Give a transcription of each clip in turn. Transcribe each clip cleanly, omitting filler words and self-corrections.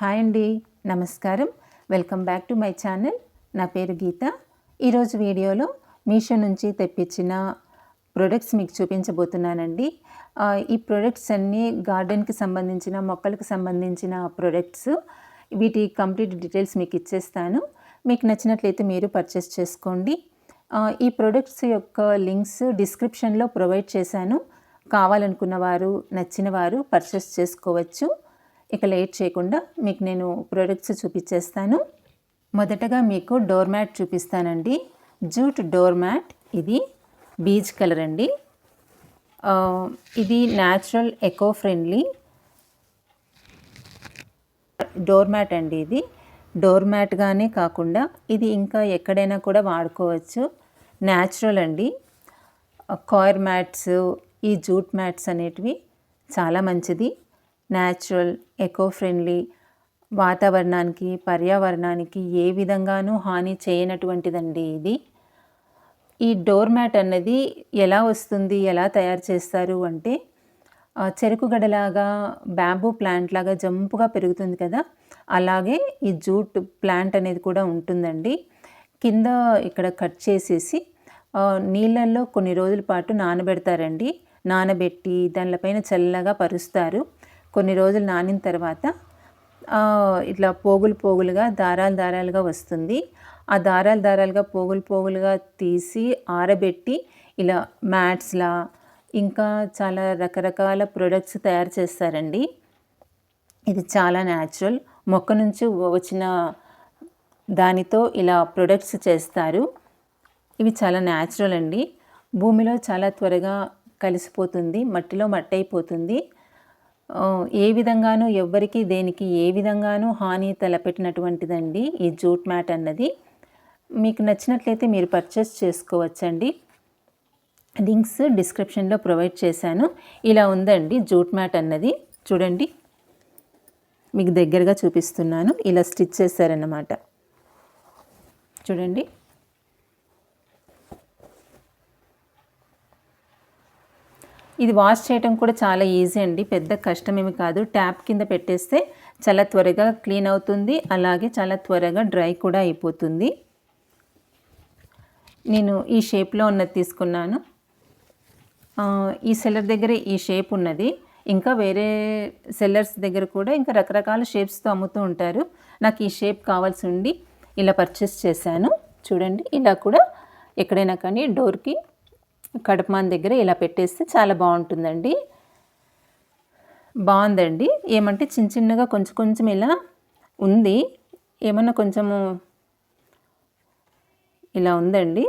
Hi అండి, నమస్కారం. Welcome back to my channel. నా పేరు గీత. ఈరోజు వీడియోలో మీషో నుంచి తెప్పించిన ప్రొడక్ట్స్ మీకు చూపించబోతున్నానండి. ఈ ప్రొడక్ట్స్ అన్నీ గార్డెన్కి సంబంధించిన, మొక్కలకు సంబంధించిన ప్రొడక్ట్స్. వీటి కంప్లీట్ డీటెయిల్స్ మీకు ఇచ్చేస్తాను. మీకు నచ్చినట్లయితే మీరు పర్చేస్ చేసుకోండి. ఈ ప్రొడక్ట్స్ యొక్క లింక్స్ డిస్క్రిప్షన్లో ప్రొవైడ్ చేశాను. కావాలనుకున్న వారు, నచ్చిన వారు పర్చేస్ చేసుకోవచ్చు. ఇక లేట్ చేయకుండా మీకు నేను ప్రొడక్ట్స్ చూపించేస్తాను. మొదటగా మీకు డోర్ మ్యాట్ చూపిస్తానండి. Jute door mat. ఇది బీజ్ కలర్ అండి. ఇది natural eco friendly door mat అండి. ఇది డోర్ మ్యాట్గానే కాకుండా ఇది ఇంకా ఎక్కడైనా కూడా వాడుకోవచ్చు. న్యాచురల్ అండి. కాయిర్ మ్యాట్స్, ఈ జూట్ మ్యాట్స్ అనేటివి చాలా మంచిది. న్యాచురల్, ఎకో ఫ్రెండ్లీ, వాతావరణానికి, పర్యావరణానికి ఏ విధంగానూ హాని చేయనటువంటిదండి ఇది. ఈ డోర్ మ్యాట్ అన్నది ఎలా వస్తుంది, ఎలా తయారు చేస్తారు అంటే, చెరుకు గడలాగా, బ్యాంబూ ప్లాంట్ లాగా జంపుగా పెరుగుతుంది కదా, అలాగే ఈ జూట్ ప్లాంట్ అనేది కూడా ఉంటుందండి. కింద ఇక్కడ కట్ చేసేసి నీళ్ళల్లో కొన్ని రోజుల పాటు నానబెడతారండి. నానబెట్టి దానిపైన చల్లగా పరుస్తారు. కొన్ని రోజులు నానిన తర్వాత ఇట్లా పోగులు పోగులుగా, దారాలు దారాలుగా వస్తుంది. ఆ దారాలు దారాలుగా, పోగులు పోగులుగా తీసి ఆరబెట్టి ఇలా మ్యాట్స్లా, ఇంకా చాలా రకరకాల ప్రొడక్ట్స్ తయారు చేస్తారండి. ఇది చాలా న్యాచురల్, మొక్క నుంచి వచ్చిన దానితో ఇలా ప్రొడక్ట్స్ చేస్తారు. ఇవి చాలా న్యాచురల్ అండి. భూమిలో చాలా త్వరగా కలిసిపోతుంది, మట్టిలో మట్టి అయిపోతుంది. ఏ విధంగానూ ఎవ్వరికి దేనికి ఏ విధంగానూ హాని తలపెట్టినటువంటిదండి ఈ జూట్ మ్యాట్ అన్నది. మీకు నచ్చినట్లయితే మీరు పర్చేస్ చేసుకోవచ్చండి. లింక్స్ డిస్క్రిప్షన్లో ప్రొవైడ్ చేశాను. ఇలా ఉందండి జూట్ మ్యాట్ అన్నది. చూడండి, మీకు దగ్గరగా చూపిస్తున్నాను. ఇలా స్టిచ్ చేశారన్నమాట. చూడండి, ఇది వాష్ చేయడం కూడా చాలా ఈజీ అండి. పెద్ద కష్టమేమి కాదు. ట్యాప్ కింద పెట్టేస్తే చాలా త్వరగా క్లీన్ అవుతుంది. అలాగే చాలా త్వరగా డ్రై కూడా అయిపోతుంది. నేను ఈ షేప్లో ఉన్నది తీసుకున్నాను. ఈ సెల్లర్ దగ్గర ఈ షేప్ ఉన్నది. ఇంకా వేరే సెల్లర్స్ దగ్గర కూడా ఇంకా రకరకాల షేప్స్తో అమ్ముతూ ఉంటారు. నాకు ఈ షేప్ కావాల్సి ఉండి ఇలా పర్చేస్ చేశాను. చూడండి, ఇలా కూడా ఎక్కడైనా కానీ డోర్కి కడపమాన్ దగ్గర ఇలా పెట్టేస్తే చాలా బాగుంటుందండి. బాగుందండి. ఏమంటే చిన్న చిన్నగా కొంచెం కొంచెం ఇలా ఉంది. ఏమన్నా కొంచెము ఇలా ఉందండి.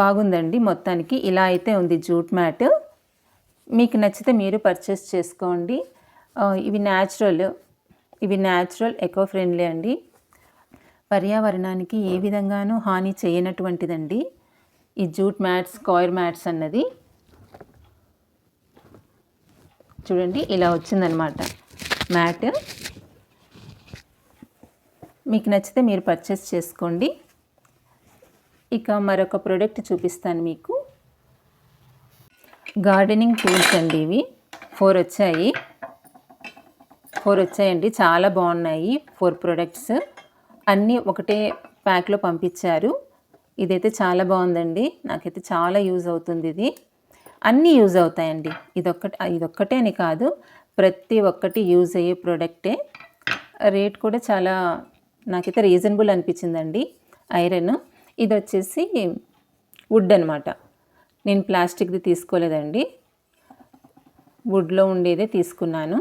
బాగుందండి. మొత్తానికి ఇలా అయితే ఉంది జూట్ మ్యాట్. మీకు నచ్చితే మీరు పర్చేస్ చేసుకోండి. ఇవి న్యాచురల్ ఎకో ఫ్రెండ్లీ అండి. పర్యావరణానికి ఏ విధంగానూ హాని చేయనటువంటిదండి ఈ జూట్ మ్యాట్స్, కాయిర్ మ్యాట్స్ అన్నది. చూడండి, ఇలా వచ్చిందనమాట మ్యాట్. మీకు నచ్చితే మీరు పర్చేస్ చేసుకోండి. ఇక మరొక ప్రోడక్ట్ చూపిస్తాను మీకు. గార్డెనింగ్ టూల్స్ అండి. ఇవి 4 వచ్చాయండి. చాలా బాగున్నాయి. 4 ప్రొడక్ట్స్ అన్నీ ఒకటే ప్యాక్లో పంపించారు. ఇదైతే చాలా బాగుందండి. నాకైతే చాలా యూజ్ అవుతుంది. ఇది అన్నీ యూజ్ అవుతాయండి. ఇదొక్కటే అని కాదు, ప్రతి ఒక్కటి యూజ్ అయ్యే ప్రోడక్టే. రేట్ కూడా చాలా నాకైతే రీజనబుల్ అనిపించిందండి. ఐరన్. ఇది వచ్చేసి వుడ్ అనమాట. నేను ప్లాస్టిక్ది తీసుకోలేదండి, వుడ్లో ఉండేదే తీసుకున్నాను.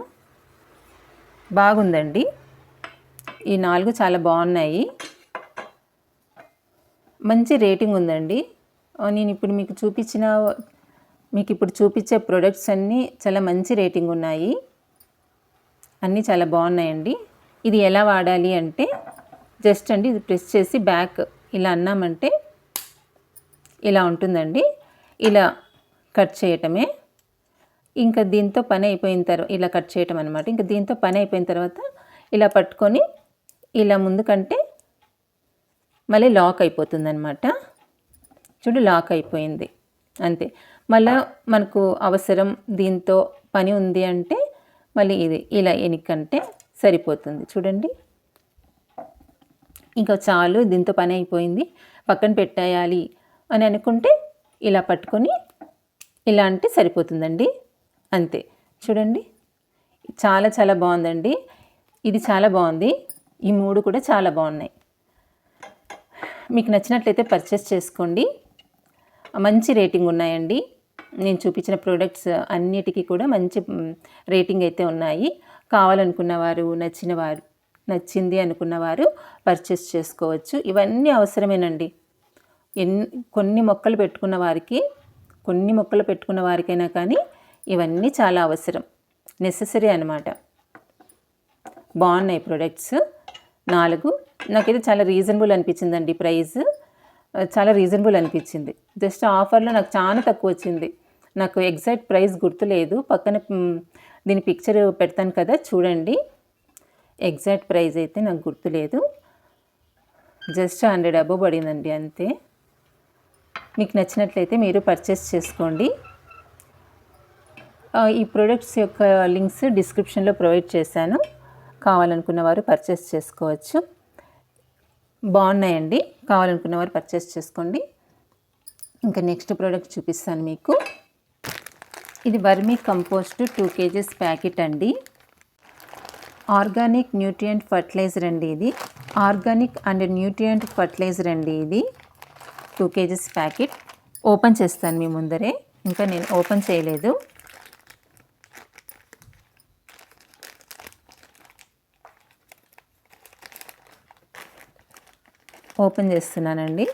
బాగుందండి. ఈ 4 చాలా బాగున్నాయి. మంచి రేటింగ్ ఉందండి. నేను ఇప్పుడు మీకు చూపించే ప్రొడక్ట్స్ అన్నీ చాలా మంచి రేటింగ్ ఉన్నాయి. అన్నీ చాలా బాగున్నాయండి. ఇది ఎలా వాడాలి అంటే, జస్ట్ అండి ఇది ప్రెస్ చేసి బ్యాక్ ఇలా అన్నామంటే ఇలా ఉంటుందండి. ఇలా కట్ చేయటమే. ఇంకా దీంతో పని అయిపోయిన తర్వాత ఇలా కట్ చేయటం అనమాట. ఇంకా దీంతో పని అయిపోయిన తర్వాత ఇలా పట్టుకొని ఇలా ముందుకంటే మళ్ళీ లాక్ అయిపోతుంది అనమాట. చూడు, లాక్ అయిపోయింది. అంతే. మళ్ళీ మనకు అవసరం దీంతో పని ఉంది అంటే మళ్ళీ ఇది ఇలా ఎనికంటే సరిపోతుంది. చూడండి, ఇంకా చాలు, దీంతో పని అయిపోయింది, పక్కన పెట్టేయాలి అని అనుకుంటే ఇలా పట్టుకొని ఇలా అంటే సరిపోతుందండి, అంతే. చూడండి, చాలా చాలా బాగుందండి. ఇది చాలా బాగుంది. ఈ 3 కూడా చాలా బాగున్నాయి. మీకు నచ్చినట్లయితే పర్చేస్ చేసుకోండి. మంచి రేటింగ్ ఉన్నాయండి. నేను చూపించిన ప్రోడక్ట్స్ అన్నిటికీ కూడా మంచి రేటింగ్ అయితే ఉన్నాయి. కావాలనుకున్నవారు, నచ్చింది అనుకున్నవారు పర్చేస్ చేసుకోవచ్చు. ఇవన్నీ అవసరమేనండి. కొన్ని మొక్కలు పెట్టుకున్న వారికైనా కానీ ఇవన్నీ చాలా అవసరం, నెససరీ అన్నమాట. బాగున్నాయి ప్రోడక్ట్స్ 4. నాకైతే చాలా రీజనబుల్ అనిపించిందండి. ప్రైస్ చాలా రీజనబుల్ అనిపించింది. జస్ట్ ఆఫర్లో నాకు చాలా తక్కువ వచ్చింది. నాకు ఎగ్జాక్ట్ ప్రైస్ గుర్తులేదు, పక్కన దీని పిక్చర్ పెడతాను కదా, చూడండి. ఎగ్జాక్ట్ ప్రైస్ అయితే నాకు గుర్తులేదు. జస్ట్ 100 అబోవ్ పడిందండి, అంతే. మీకు నచ్చినట్లయితే మీరు పర్చేస్ చేసుకోండి. ఈ ప్రోడక్ట్స్ యొక్క లింక్స్ డిస్క్రిప్షన్లో ప్రొవైడ్ చేశాను. కావాలనుకున్న వారు పర్చేస్ చేసుకోవచ్చు. బాగున్నాయండి, కావాలనుకున్న వారు పర్చేస్ చేసుకోండి. ఇంకా నెక్స్ట్ ప్రోడక్ట్ చూపిస్తాను మీకు. ఇది వర్మీ కంపోస్ట్ 2 kgs ప్యాకెట్ అండి. ఆర్గానిక్ న్యూట్రియంట్ ఫర్టిలైజర్ అండి. ఇది ఆర్గానిక్ అండ్ న్యూట్రియంట్ ఫర్టిలైజర్ అండి. ఇది 2 kgs ప్యాకెట్. ఓపెన్ చేస్తాను మీ ముందరే, ఇంకా నేను ఓపెన్ చేయలేదు. ఓపెన్ చేస్తున్నానండి.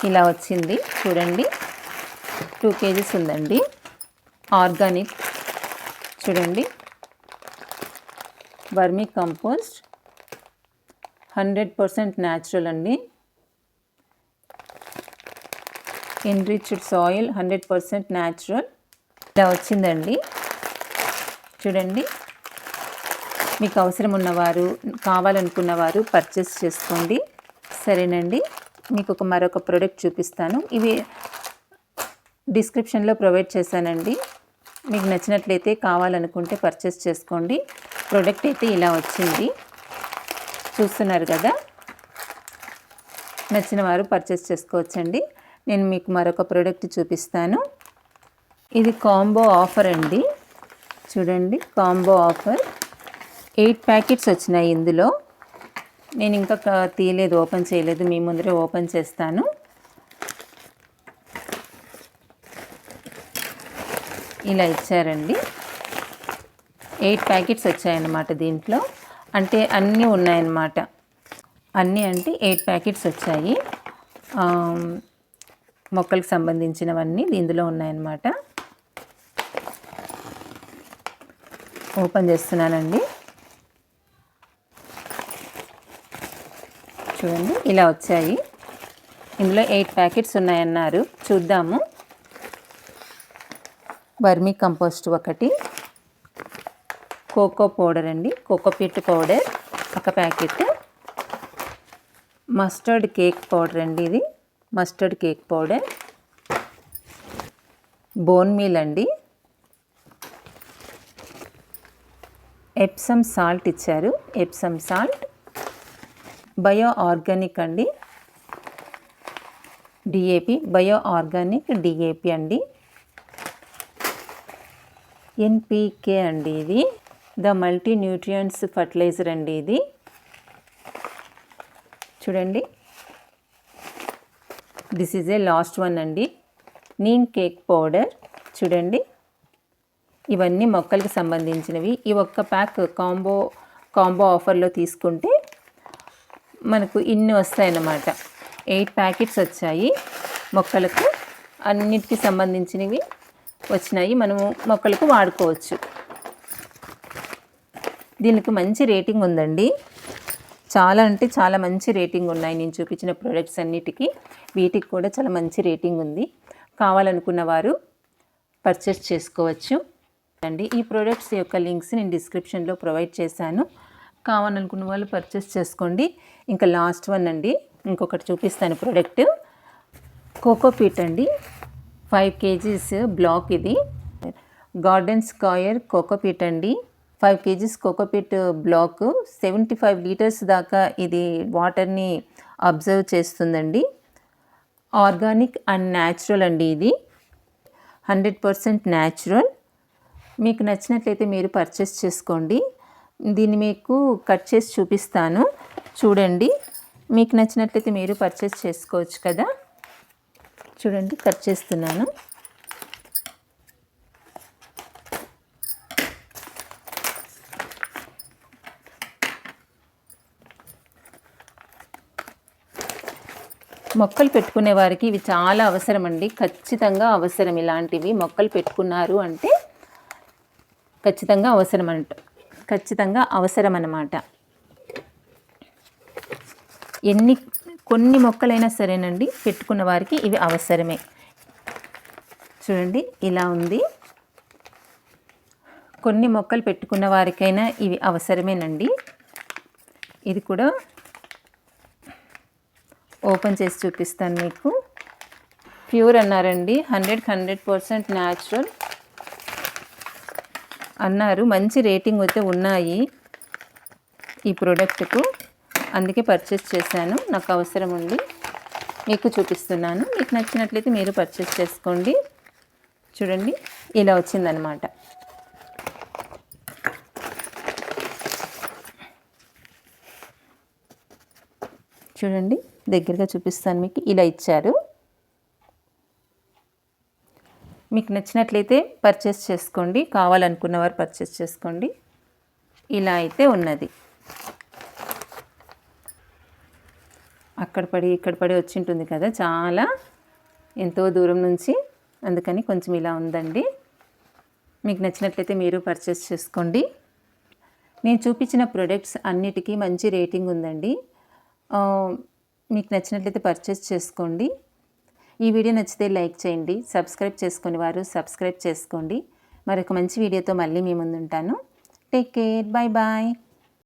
ఇలా వచ్చింది, చూడండి. 2 kgs ఉందండి. ఆర్గానిక్, చూడండి. వర్మీ కంపోస్ట్ 100% న్యాచురల్ అండి. Enriched soil 100% natural. ఇలా వచ్చిందండి, చూడండి. మీకు అవసరం ఉన్నవారు, కావాలనుకున్నవారు పర్చేస్ చేసుకోండి. సరేనండి, మీకు మరొక ప్రోడక్ట్ చూపిస్తాను. ఇవి డిస్క్రిప్షన్లో ప్రొవైడ్ చేశానండి. మీకు నచ్చినట్లయితే కావాలనుకుంటే పర్చేస్ చేసుకోండి. ప్రోడక్ట్ అయితే ఇలా వచ్చింది, చూస్తున్నారు కదా. నచ్చిన వారు పర్చేస్ చేసుకోవచ్చండి. నేను మీకు మరొక ప్రోడక్ట్ చూపిస్తాను. ఇది కాంబో ఆఫర్ అండి. చూడండి, కాంబో ఆఫర్ 8 ప్యాకెట్స్ వచ్చినాయి ఇందులో. నేను ఇంకా తీయలేదు, ఓపెన్ చేయలేదు, మీ ముందరే ఓపెన్ చేస్తాను. ఇలా ఇచ్చారండి. 8 ప్యాకెట్స్ వచ్చాయన్నమాట దీంట్లో. అంటే అన్నీ ఉన్నాయన్నమాట. అన్నీ అంటే 8 ప్యాకెట్స్ వచ్చాయి. మొక్కలకు సంబంధించినవన్నీ ఇందులో ఉన్నాయన్నమాట. ఓపెన్ చేస్తున్నానండి. చూడండి, ఇలా వచ్చాయి. ఇందులో 8 ప్యాకెట్స్ ఉన్నాయన్నారు. చూద్దాము. వర్మీ కంపోస్ట్ ఒకటి, కోకో పౌడర్ అండి, cocopeat powder 1 packet, mustard cake powder అండి. ఇది mustard cake powder, bone meal అండి, ఎప్సమ్ సాల్ట్ ఇచ్చారు, ఎప్సమ్ సాల్ట్, బయో ఆర్గానిక్ అండి, డిఏపి, బయో ఆర్గానిక్ డిఏపి అండి, ఎన్పికే అండి. ఇది ద మల్టీ న్యూట్రియంట్స్ ఫర్టిలైజర్ అండి. ఇది చూడండి, this is a last one అండి, నీమ్ కేక్ పౌడర్. చూడండి, ఇవన్నీ మొక్కలకు సంబంధించినవి. ఈ ఒక్క ప్యాక్ కాంబో ఆఫర్లో తీసుకుంటే మనకు ఇన్ని వస్తాయన్నమాట. 8 ప్యాకెట్స్ వచ్చాయి మొక్కలకు, అన్నిటికీ సంబంధించినవి వచ్చినాయి. మనము మొక్కలకు వాడుకోవచ్చు. దీనికి మంచి రేటింగ్ ఉందండి. చాలా అంటే చాలా మంచి రేటింగ్ ఉన్నాయి. నేను చూపించిన ప్రోడక్ట్స్ అన్నిటికీ, వీటికి కూడా చాలా మంచి రేటింగ్ ఉంది. కావాలనుకున్న వారు పర్చేస్ చేసుకోవచ్చు అండి. ఈ ప్రోడక్ట్స్ యొక్క లింక్స్ నేను డిస్క్రిప్షన్లో ప్రొవైడ్ చేశాను. కావాలనుకున్న వాళ్ళు పర్చేస్ చేసుకోండి. ఇంకా లాస్ట్ వన్ అండి, ఇంకొకటి చూపిస్తాను ప్రోడక్ట్. కోకోపీట్ అండి, 5 kgs బ్లాక్. ఇది గార్డెన్ స్క్వేర్ కోకోపీట్ అండి. 5 kgs కోకోపీట్ బ్లాక్ 75 లీటర్స్ దాకా ఇది వాటర్ని అబ్జర్వ్ చేస్తుందండి. ఆర్గానిక్ అండ్ న్యాచురల్ అండి. ఇది 100% న్యాచురల్. మీకు నచ్చినట్లయితే మీరు పర్చేస్ చేసుకోండి. దీన్ని మీకు కట్ చేసి చూపిస్తాను చూడండి. మీకు నచ్చినట్లయితే మీరు పర్చేస్ చేసుకోవచ్చు కదా. చూడండి, కట్ చేస్తున్నాను. మొక్కలు పెట్టుకునే వారికి ఇవి చాలా అవసరం అండి. ఖచ్చితంగా అవసరం. ఇలాంటివి మొక్కలు పెట్టుకున్నారు అంటే ఖచ్చితంగా అవసరం అన్నమాట. కొన్ని మొక్కలైనా సరేనండి, పెట్టుకున్న వారికి ఇవి అవసరమే. చూడండి, ఇలా ఉంది. కొన్ని మొక్కలు పెట్టుకున్న వారికైనా ఇవి అవసరమేనండి. ఇది కూడా ఓపెన్ చేసి చూపిస్తాను మీకు. ప్యూర్ అన్నారండి, 100% న్యాచురల్ అన్నారు. మంచి రేటింగ్ అయితే ఉన్నాయి ఈ ప్రోడక్ట్కు, అందుకే పర్చేస్ చేశాను. నాకు అవసరం ఉంది, మీకు చూపిస్తున్నాను. మీకు నచ్చినట్లయితే మీరు పర్చేస్ చేసుకోండి. చూడండి, ఇలా వచ్చిందనమాట. చూడండి, దగ్గరగా చూపిస్తాను మీకు. ఇలా ఇచ్చారు. మీకు నచ్చినట్లయితే పర్చేస్ చేసుకోండి, కావాలనుకున్నవారు పర్చేస్ చేసుకోండి. ఇలా అయితే ఉన్నది. అక్కడ పడి ఇక్కడ పడి వచ్చి ఉంటుంది కదా, చాలా ఎంతో దూరం నుంచి, అందుకని కొంచెం ఇలా ఉందండి. మీకు నచ్చినట్లయితే మీరు పర్చేస్ చేసుకోండి. నేను చూపించిన ప్రొడక్ట్స్ అన్నిటికీ మంచి రేటింగ్ ఉందండి. మీకు నచ్చినట్లయితే పర్చేస్ చేసుకోండి. ఈ వీడియో నచ్చితే లైక్ చేయండి. సబ్స్క్రైబ్ చేసుకుని వారు సబ్స్క్రైబ్ చేసుకోండి. మరొక మంచి వీడియోతో మళ్ళీ మీ ముందు ఉంటాను. Take care. Bye bye.